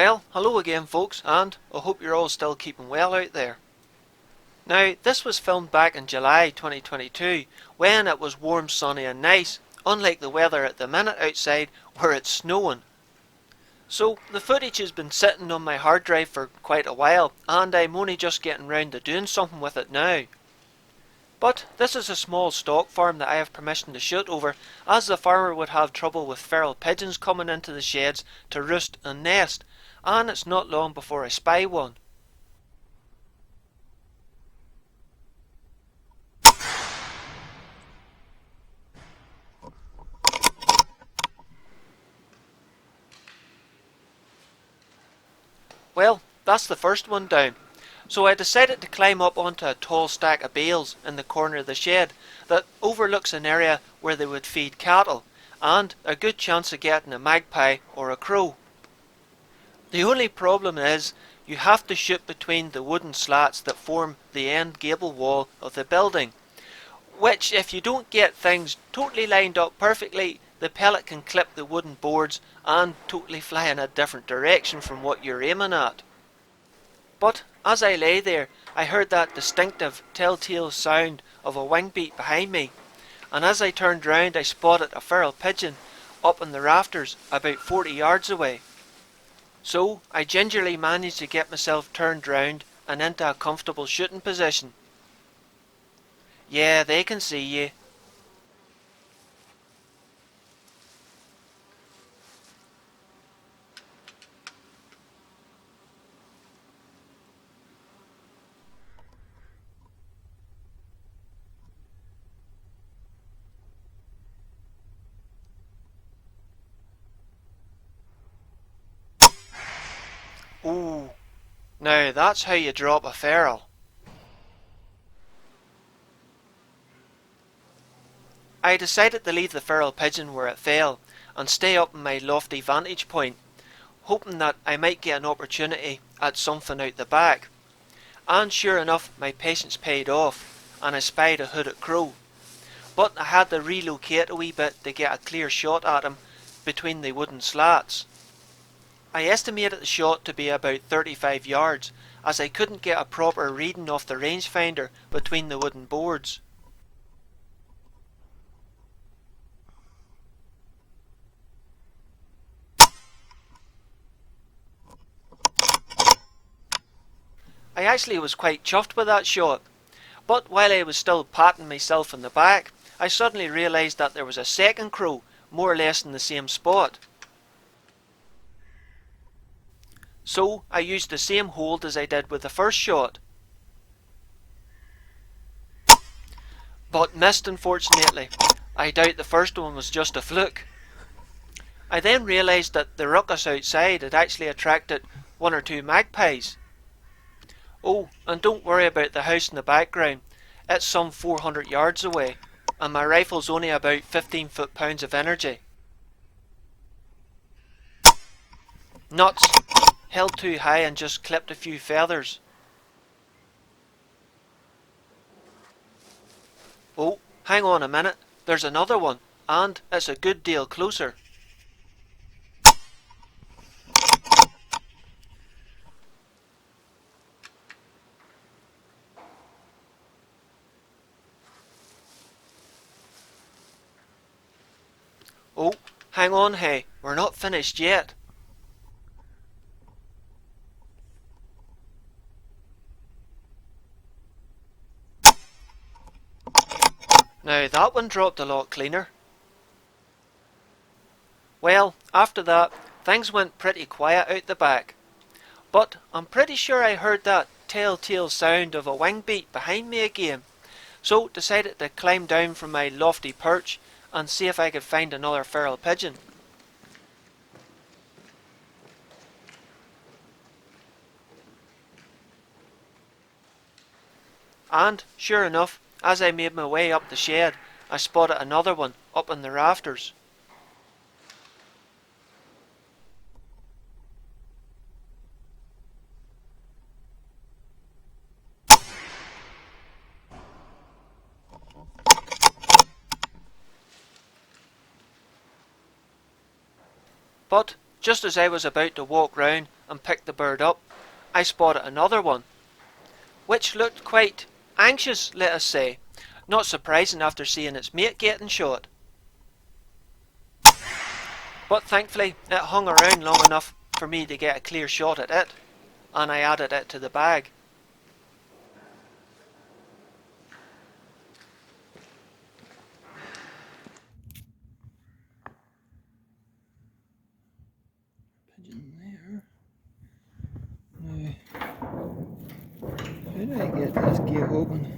Well, hello again folks, and I hope you're all still keeping well out there. Now, this was filmed back in July 2022, when it was warm, sunny and nice, unlike the weather at the minute outside where it's snowing. So, the footage has been sitting on my hard drive for quite a while, and I'm only just getting round to doing something with it now. But this is a small stock farm that I have permission to shoot over, as the farmer would have trouble with feral pigeons coming into the sheds to roost and nest, and it's not long before I spy one. Well, that's the first one down. So I decided to climb up onto a tall stack of bales in the corner of the shed that overlooks an area where they would feed cattle, and a good chance of getting a magpie or a crow. The only problem is you have to shoot between the wooden slats that form the end gable wall of the building, which if you don't get things totally lined up perfectly, the pellet can clip the wooden boards and totally fly in a different direction from what you're aiming at. But as I lay there, I heard that distinctive telltale sound of a wing beat behind me, and as I turned round I spotted a feral pigeon up in the rafters about 40 yards away. So I gingerly managed to get myself turned round and into a comfortable shooting position. Yeah, they can see you. Ooh, now that's how you drop a feral. I decided to leave the feral pigeon where it fell and stay up in my lofty vantage point, hoping that I might get an opportunity at something out the back. And sure enough, my patience paid off, and I spied a hooded crow. But I had to relocate a wee bit to get a clear shot at him between the wooden slats. I estimated the shot to be about 35 yards, as I couldn't get a proper reading off the rangefinder between the wooden boards. I actually was quite chuffed with that shot, but while I was still patting myself on the back, I suddenly realised that there was a second crow, more or less in the same spot. So I used the same hold as I did with the first shot, but missed unfortunately. I doubt the first one was just a fluke. I then realised that the ruckus outside had actually attracted one or two magpies. Oh, and don't worry about the house in the background, it's some 400 yards away, and my rifle's only about 15 foot-pounds of energy. Nuts! Held too high and just clipped a few feathers. Oh, hang on a minute, there's another one, and it's a good deal closer. Oh, hang on, hey, we're not finished yet. Now that one dropped a lot cleaner. Well, after that, things went pretty quiet out the back. But I'm pretty sure I heard that telltale sound of a wing beat behind me again, so decided to climb down from my lofty perch and see if I could find another feral pigeon. And sure enough, as I made my way up the shed, I spotted another one up in the rafters. But just as I was about to walk round and pick the bird up, I spotted another one, which looked quite anxious, let us say, not surprising after seeing its mate getting shot. But thankfully it hung around long enough for me to get a clear shot at it, and I added it to the bag. Pigeon there. Now, how do I get this gate open?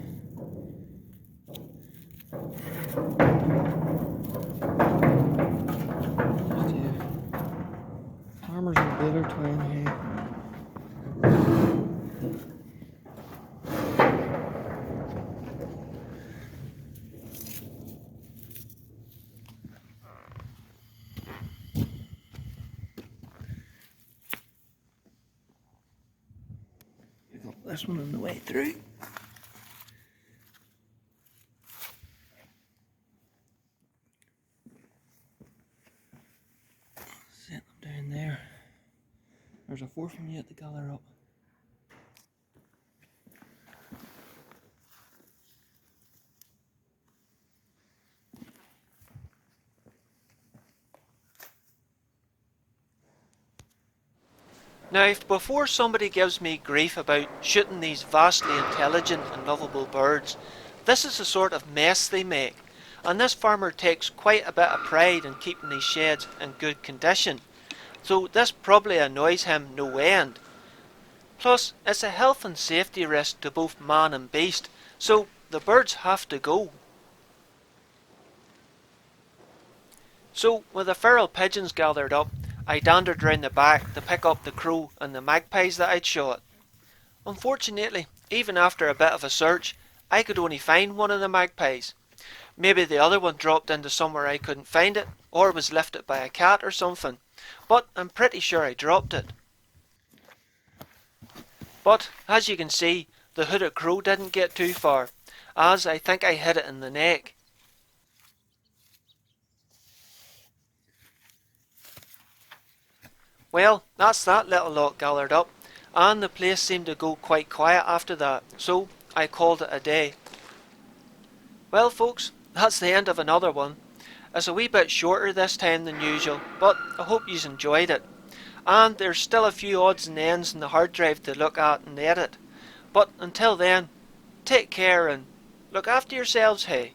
Farmers and baler twine here. Pick up this one on the way through. Set them down there. There's a fourth one yet to gather up. Now, before somebody gives me grief about shooting these vastly intelligent and lovable birds, this is the sort of mess they make, and this farmer takes quite a bit of pride in keeping these sheds in good condition, so this probably annoys him no end. Plus, it's a health and safety risk to both man and beast, so the birds have to go. So, with the feral pigeons gathered up, I dandered round the back to pick up the crow and the magpies that I'd shot. Unfortunately, even after a bit of a search, I could only find one of the magpies. Maybe the other one dropped into somewhere I couldn't find it, or was lifted by a cat or something, but I'm pretty sure I dropped it. But, as you can see, the hooded crow didn't get too far, as I think I hit it in the neck. Well, that's that little lot gathered up, and the place seemed to go quite quiet after that, so I called it a day. Well folks, that's the end of another one. It's a wee bit shorter this time than usual, but I hope you enjoyed it. And there's still a few odds and ends in the hard drive to look at and edit. But until then, take care and look after yourselves, hey.